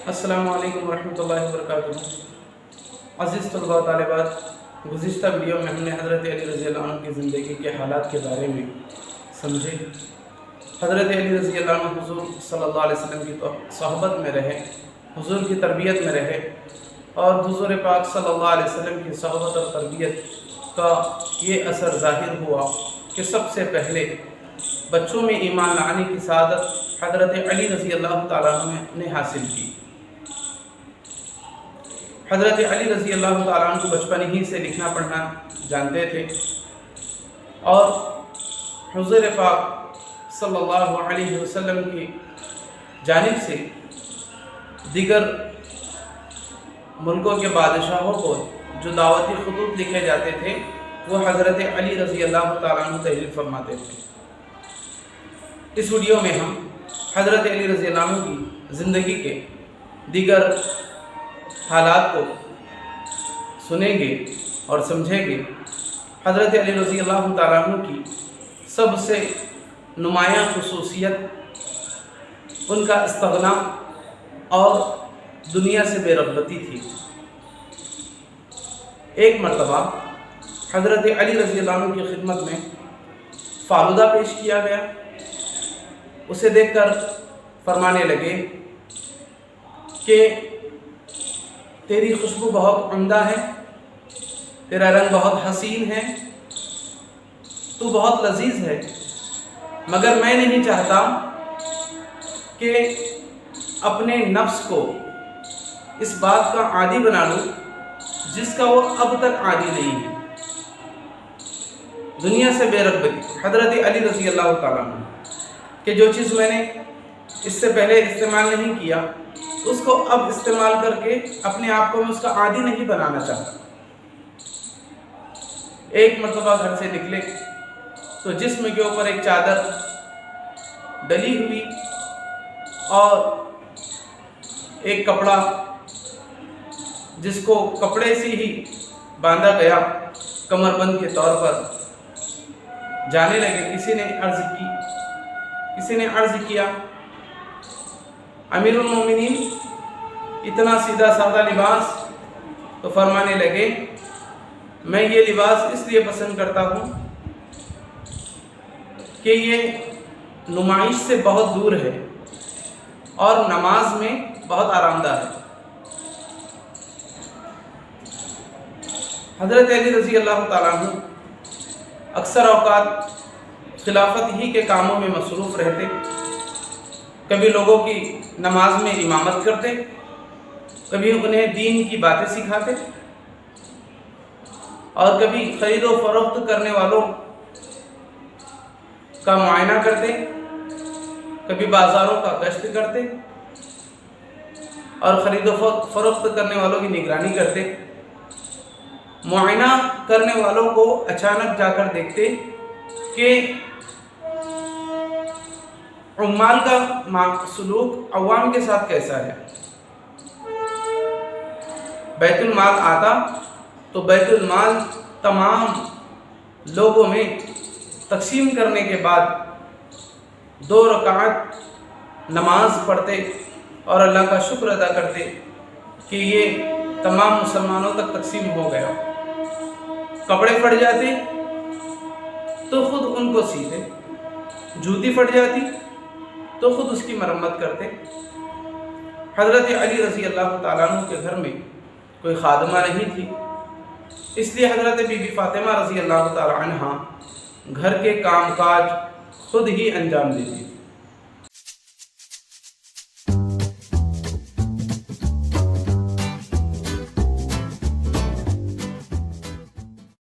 अस्सलामु अलैकुम वरहमतुल्लाहि वबरकातुहू। अज़ीज़ तलबा तालिबात, गुज़िश्ता वीडियो में हमने हज़रत अली रज़ी अल्लाह अन्हु की ज़िंदगी के हालात के बारे में समझे। हज़रत अली रज़ी अल्लाह अन्हु हुज़ूर सल्लल्लाहु अलैहि वसल्लम की सोहबत में रहे, हुज़ूर की तरबियत में रहे और हुज़ूर पाक सल्लल्लाहु अलैहि वसल्लम की सोहबत और तरबियत का ये असर ज़ाहिर हुआ कि सबसे पहले बच्चों में ईमान लाने की सआदत हज़रत अली रज़ी अल्लाह तआला अन्हु ने हासिल की। हज़रत अली रज़ी अल्लाह तआला अन्हु बचपन ही से लिखना पढ़ना जानते थे और हुज़ूर पाक सल्लल्लाहु अलैहि वसल्लम की जानिब से दीगर मुल्कों के बादशाहों को जो दावती ख़ुतूत लिखे जाते थे वो हज़रत अली रज़ी अल्लाह तआला अन्हु तहरीर फरमाते थे। इस वीडियो में हम हज़रत अली रज़ी अल्लाह अन्हु की ज़िंदगी के दीगर हालात को सुनेंगे और समझेंगे। हज़रत अली रज़ी अल्लाह तआला अन्हु की सबसे नुमायाँ खुसूसियत उनका इस्तिग़ना और दुनिया से बेरग़बती थी। एक मरतबा हज़रत अली रज़ी अल्लाह अन्हु की खिदमत में फालूदा पेश किया गया। उसे देखकर फरमाने लगे कि तेरी खुशबू बहुत उम्दा है, तेरा रंग बहुत हसीन है, तू बहुत लजीज है, मगर मैं नहीं चाहता कि अपने नफ्स को इस बात का आदी बना लूँ जिसका वो अब तक आदी नहीं है। दुनिया से बेरग़बती हज़रत अली रज़ी अल्लाह तआला अन्हु कि जो चीज़ मैंने इससे पहले इस्तेमाल नहीं किया उसको अब इस्तेमाल करके अपने आप को मैं उसका आदी नहीं बनाना चाहता। एक मरतबा घर से निकले तो जिस्म के ऊपर एक चादर डली हुई और एक कपड़ा जिसको कपड़े से ही बांधा गया कमरबंद के तौर पर जाने लगे। किसी ने अर्ज़ किया, अमीरुल मोमिनीन इतना सीधा सादा लिबास? तो फरमाने लगे, मैं ये लिबास इसलिए पसंद करता हूँ कि ये नुमाइश से बहुत दूर है और नमाज में बहुत आरामदाह है। हज़रत अली रज़ी अल्लाह तआला अन्हु अक्सर औक़ात खिलाफत ही के कामों में मसरूफ़ रहते। कभी लोगों की नमाज में इमामत करते, कभी उन्हें दीन की बातें सिखाते और कभी ख़रीद व फ़रोख्त करने वालों का मुआयना करते, कभी बाज़ारों का गश्त करते और ख़रीद व फ़रोख्त करने वालों की निगरानी करते। मुआयना करने वालों को अचानक जाकर देखते कि उम्माल का सलूक अवाम के साथ कैसा है। बैतुल माल आता तो बैतुल माल तमाम लोगों में तकसीम करने के बाद 2 रकात नमाज पढ़ते और अल्लाह का शुक्र अदा करते कि ये तमाम मुसलमानों तक तकसीम हो गया। कपड़े फट जाते तो खुद उनको सीते, जूती फट जाती तो खुद उसकी मरम्मत करते। हज़रत अली रज़ी अल्लाह तआला अन्हु के घर में कोई खादमा नहीं थी, इसलिए हज़रत बीबी फ़ातिमा रज़ी अल्लाह तआला अन्हा घर के कामकाज खुद ही अंजाम देती थी।